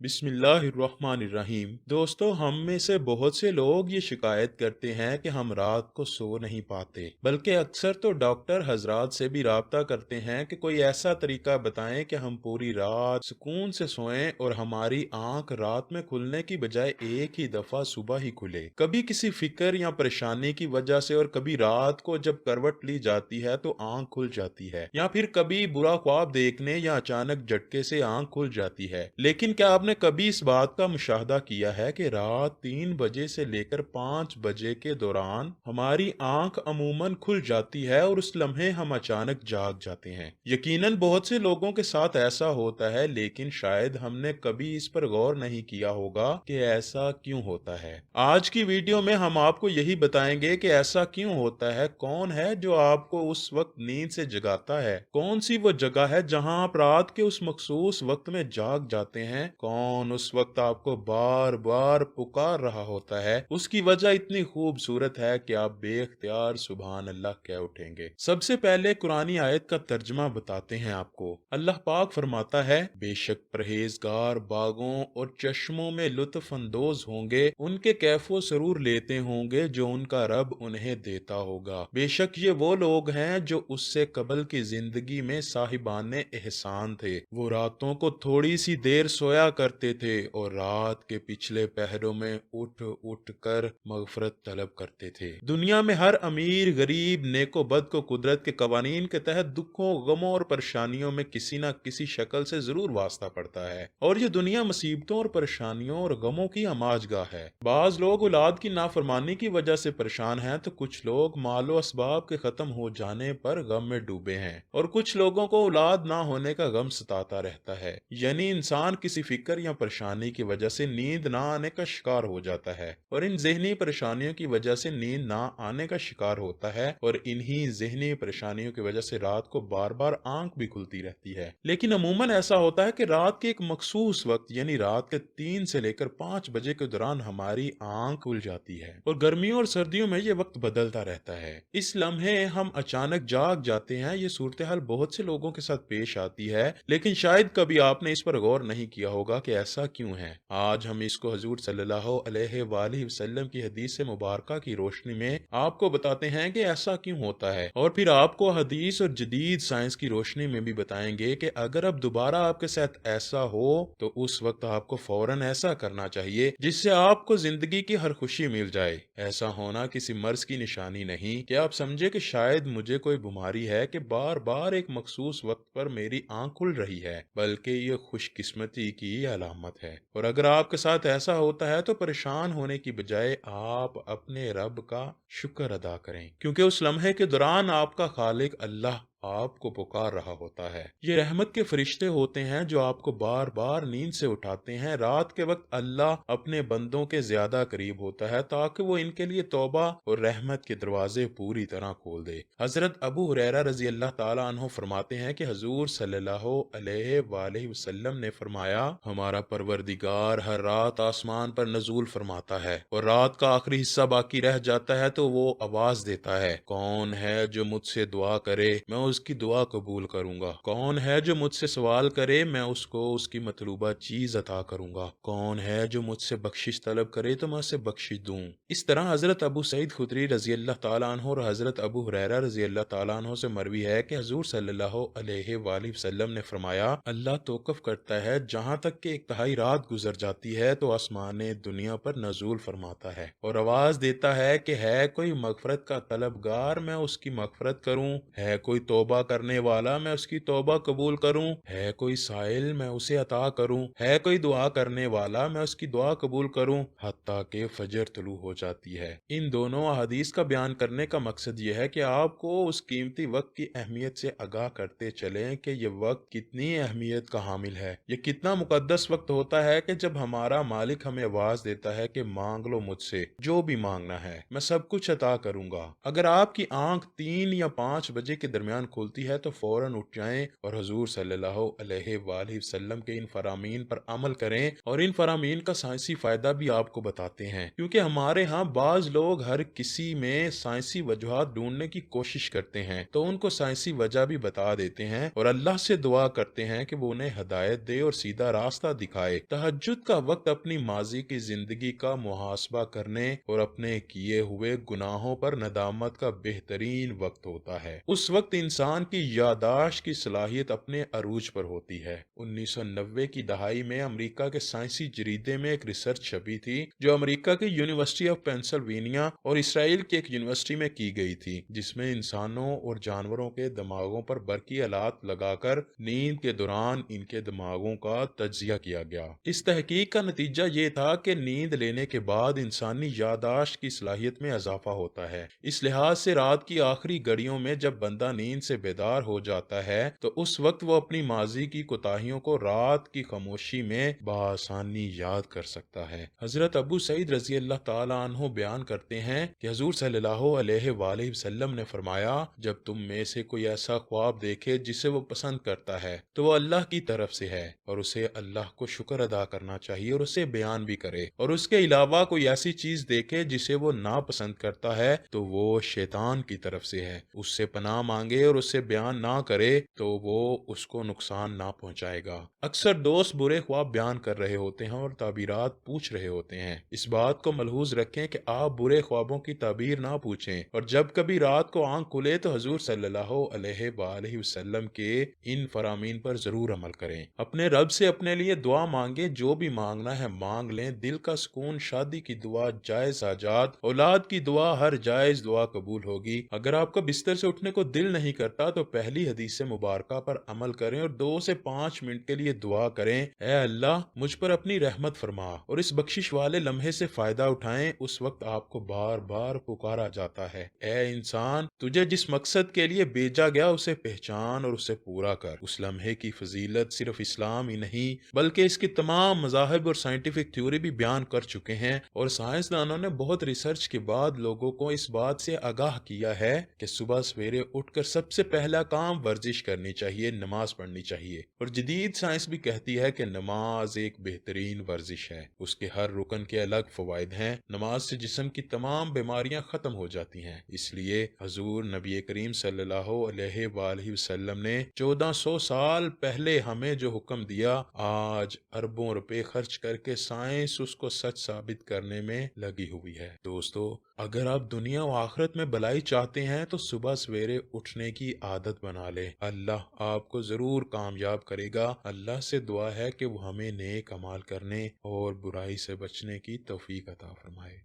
बिस्मिल्लाहिर्रहमानिर्रहीम। दोस्तों, हम में से बहुत से लोग ये शिकायत करते हैं कि हम रात को सो नहीं पाते, बल्कि अक्सर तो डॉक्टर हजरात से भी राब्ता करते हैं कि कोई ऐसा तरीका बताएं कि हम पूरी रात सुकून से सोएं और हमारी आंख रात में खुलने की बजाय एक ही दफा सुबह ही खुले। कभी किसी फिक्र या परेशानी की वजह से और कभी रात को जब करवट ली जाती है तो आंख खुल जाती है, या फिर कभी बुरा ख्वाब देखने या अचानक झटके से आंख खुल जाती है। लेकिन क्या आपने कभी इस बात का मुशाहदा किया है कि रात 3 बजे से लेकर 5 बजे के दौरान हमारी आंख अमूमन खुल जाती है और उस लम्हे हम अचानक जाग जाते हैं। यकीनन बहुत से लोगों के साथ ऐसा होता है, लेकिन शायद हमने कभी इस पर गौर नहीं किया होगा कि ऐसा क्यों होता है। आज की वीडियो में हम आपको यही बताएंगे कि ऐसा क्यों होता है, कौन है जो आपको उस वक्त नींद से जगाता है, कौन सी वो जगह है जहां आप रात के उस मखसूस वक्त में जाग जाते हैं, कौन उस वक्त आपको बार बार पुकार रहा होता है। उसकी वजह इतनी खूबसूरत है कि आप बेख्तियार सुभान अल्लाह कह उठेंगे। सबसे पहले कुरानी आयत का तर्जमा बताते हैं आपको। अल्लाह पाक फरमाता है, बेशक परहेजगार बागों और चश्मों में लुत्फ अंदोज होंगे, उनके कैफो सरूर लेते होंगे जो उनका रब उन्हें देता होगा। बेशक ये वो लोग हैं जो उससे कबल की जिंदगी में साहिबाने एहसान थे। वो रातों को थोड़ी सी देर सोया करते थे और रात के पिछले पहरों में उठ उठ कर मगफरत तलब करते थे। दुनिया में हर अमीर गरीब नेको बद को कुदरत के कवानीन के तहत दुखों गमों और परेशानियों में किसी न किसी शक्ल से जरूर वास्ता पड़ता है, और ये दुनिया मुसीबतों और परेशानियों और गमों की अमाजगाह है। बाज लोग औलाद की नाफरमानी की वजह से परेशान हैं, तो कुछ लोग मालो असबाब के खत्म हो जाने पर गम में डूबे हैं, और कुछ लोगों को औलाद ना होने का गम सताता रहता है। यानी इंसान किसी फिक्र या परेशानी की वजह से नींद ना आने का शिकार हो जाता है, और इन जहनी परेशानियों की वजह से नींद ना आने का शिकार होता है, और इन्हीं जहनी परेशानियों की वजह से रात को बार बार आंख भी खुलती रहती है। लेकिन अमूमन ऐसा होता है कि रात के एक मखसूस वक्त यानी रात के 3 से लेकर 5 बजे के दौरान हमारी आंख खुल जाती है, और गर्मियों और सर्दियों में ये वक्त बदलता रहता है। इस लम्हे हम अचानक जाग जाते हैं। ये सूरत हाल बहुत से लोगों के साथ पेश आती है, लेकिन शायद कभी आपने इस पर गौर नहीं किया होगा कि ऐसा क्यों है। आज हम इसको हुजूर सल्लल्लाहु अलैहि वसल्लम की हदीस मुबारका की रोशनी में आपको बताते हैं कि ऐसा क्यों होता है, और फिर आपको हदीस और जदीद साइंस की रोशनी में भी बताएंगे कि अगर अब दोबारा आपके साथ ऐसा हो तो उस वक्त आपको फौरन ऐसा करना चाहिए जिससे आपको जिंदगी की हर खुशी मिल जाए। ऐसा होना किसी मर्ज की निशानी नहीं कि आप समझे कि शायद मुझे कोई बीमारी है कि बार बार एक मखसूस वक्त पर मेरी आंख खुल रही है, बल्कि ये खुशकिस्मती की अलामत है। और अगर आपके साथ ऐसा होता है तो परेशान होने की बजाय आप अपने रब का शुक्र अदा करें, क्योंकि उस लम्हे के दौरान आपका खालिक अल्लाह आपको पुकार रहा होता है। ये रहमत के फरिश्ते होते हैं जो आपको बार बार नींद से उठाते हैं। रात के वक्त अल्लाह अपने बंदों के ज्यादा करीब होता है ताकि वो इनके लिए तौबा और रहमत के दरवाजे पूरी तरह खोल दे। हजरत अबू हुरैरा रजी अल्लाह ताला अन्हो फरमाते हैं कि हजूर सल्लल्लाहु अलैहि वसल्लम ने फरमाया, हमारा परवरदिगार हर रात आसमान पर नजूल फरमाता है और रात का आखिरी हिस्सा बाकी रह जाता है तो वो आवाज देता है, कौन है जो मुझसे दुआ करे मैं उसकी दुआ कबूल करूंगा, कौन है जो मुझसे सवाल करे मैं उसको उसकी मतलूबा चीज अता करूंगा, कौन है जो मुझसे बख्शिश तलब करे तो मैं उसे बख्शिश दूं। इस तरह हजरत अबू सईद खुदरी रजी अल्लाह ताला अन्हो और हजरत अबू हुरैरा रजी अल्लाह ताला अन्हो से मरवी है कि हजूर सल्लल्लाहु अलैहि वसल्लम ने फरमाया, अल्लाह तौक़ुफ़ करता है जहां तक कि एक तिहाई रात गुजर जाती है तो आसमान दुनिया पर नजूल फरमाता है और आवाज देता है कि है कोई मगफरत का तलबगार मैं उसकी मगफरत करूं, है कोई तौबा करने वाला मैं उसकी तौबा कबूल करूं, है कोई साइल मैं उसे अता करूं, है कोई दुआ करने वाला मैं उसकी दुआ कबूल करूं, हत्ता के फजर तुलू हो जाती है। इन दोनों हदीस का बयान करने का मकसद यह है कि आपको उस कीमती वक्त की अहमियत से आगाह करते चलें कि यह वक्त कितनी अहमियत का हामिल है। यह कितना मुकद्दस वक्त होता है कि जब हमारा मालिक हमें आवाज देता है कि मांग लो मुझसे जो भी मांगना है, मैं सब कुछ अता करूंगा। अगर आपकी आंख 3 या 5 बजे के दरमियान کھلتی ہے تو فوراً اٹھ جائیں اور حضور صلی اللہ علیہ وآلہ وسلم کے ان فرامین پر عمل کریں، اور ان فرامین کا سائنسی فائدہ بھی آپ کو بتاتے ہیں، کیونکہ ہمارے ہاں بعض لوگ ہر کسی میں سائنسی وجوہات ڈھونڈنے کی کوشش کرتے ہیں تو ان کو سائنسی وجہ بھی بتا دیتے ہیں اور اللہ سے دعا کرتے ہیں کہ وہ انہیں ہدایت دے اور سیدھا راستہ دکھائے۔ تہجد کا وقت اپنی ماضی کی زندگی کا محاسبہ کرنے اور اپنے کیے ہوئے گناہوں پر ندامت کا بہترین وقت ہوتا ہے۔ اس وقت انسان کی یادداشت کی صلاحیت اپنے عروج پر ہوتی ہے۔ 1990 کی دہائی میں امریکہ کے سائنسی جریدے میں ایک ریسرچ چھپی تھی جو امریکہ کی یونیورسٹی آف پینسلوینیا اور اسرائیل کی ایک یونیورسٹی میں کی گئی تھی، جس میں انسانوں اور جانوروں کے دماغوں پر برقی آلات لگا کر نیند کے دوران ان کے دماغوں کا تجزیہ کیا گیا۔ اس تحقیق کا نتیجہ یہ تھا کہ نیند لینے کے بعد انسانی یادداشت کی صلاحیت میں اضافہ ہوتا ہے۔ اس لحاظ سے رات کی آخری گھڑیوں میں جب بندہ نیند سے بیدار ہو جاتا ہے تو اس وقت وہ اپنی ماضی کی کوتاہیوں کو رات کی خاموشی میں بآسانی یاد کر سکتا ہے۔ حضرت ابو سعید رضی اللہ تعالیٰ عنہ بیان کرتے ہیں کہ حضور صلی اللہ علیہ وآلہ وسلم نے فرمایا، جب تم میں سے کوئی ایسا خواب دیکھے جسے وہ پسند کرتا ہے تو وہ اللہ کی طرف سے ہے، اور اسے اللہ کو شکر ادا کرنا چاہیے اور اسے بیان بھی کرے، اور اس کے علاوہ کوئی ایسی چیز دیکھے جسے وہ ناپسند کرتا ہے تو وہ شیطان کی طرف سے ہے، اس سے پناہ مانگے اور اسے بیان نہ کرے تو وہ اس کو نقصان نہ پہنچائے گا۔ اکثر دوست برے خواب بیان کر رہے ہوتے ہیں اور تعبیرات پوچھ رہے ہوتے ہیں۔ اس بات کو ملحوظ رکھیں کہ آپ برے خوابوں کی تعبیر نہ پوچھیں، اور جب کبھی رات کو آنکھ کھلے تو حضور صلی اللہ علیہ وآلہ وسلم کے ان فرامین پر ضرور عمل کریں۔ اپنے رب سے اپنے لیے دعا مانگیں، جو بھی مانگنا ہے مانگ لیں۔ دل کا سکون، شادی کی دعا، جائز حاجات، اولاد کی دعا، ہر جائز دعا قبول ہوگی۔ اگر آپ کا بستر سے اٹھنے کو دل نہیں کرتا تو پہلی حدیث مبارکہ پر عمل کریں اور 2 سے 5 منٹ کے لیے دعا کریں، اے اللہ مجھ پر اپنی رحمت فرما، اور اس بخشش والے لمحے سے فائدہ اٹھائیں۔ اس وقت آپ کو بار بار پکارا جاتا ہے، اے انسان تجھے جس مقصد کے لیے بھیجا گیا اسے پہچان اور اسے پورا کر۔ اس لمحے کی فضیلت صرف اسلام ہی نہیں بلکہ اس کی تمام مذاہب اور سائنٹیفک تھیوری بھی بیان کر چکے ہیں، اور سائنسدانوں نے بہت ریسرچ کے بعد لوگوں کو اس بات سے آگاہ کیا ہے کہ صبح سویرے اٹھ کر سب سے پہلا کام ورزش کرنی چاہیے، نماز پڑھنی چاہیے، اور جدید سائنس بھی کہتی ہے کہ نماز ایک بہترین ورزش ہے۔ اس کے ہر رکن کے الگ فوائد ہیں۔ نماز سے جسم کی تمام بیماریاں ختم ہو جاتی ہیں، اس لیے حضور نبی کریم صلی اللہ علیہ وآلہ وسلم نے 1400 سال پہلے ہمیں جو حکم دیا، آج اربوں روپے خرچ کر کے سائنس اس کو سچ ثابت کرنے میں لگی ہوئی ہے۔ دوستو، اگر آپ دنیا و آخرت میں بھلائی چاہتے ہیں تو صبح سویرے اٹھنے کی عادت بنا لیں، اللہ آپ کو ضرور کامیاب کرے گا۔ اللہ سے دعا ہے کہ وہ ہمیں نیک اعمال کرنے اور برائی سے بچنے کی توفیق عطا فرمائے۔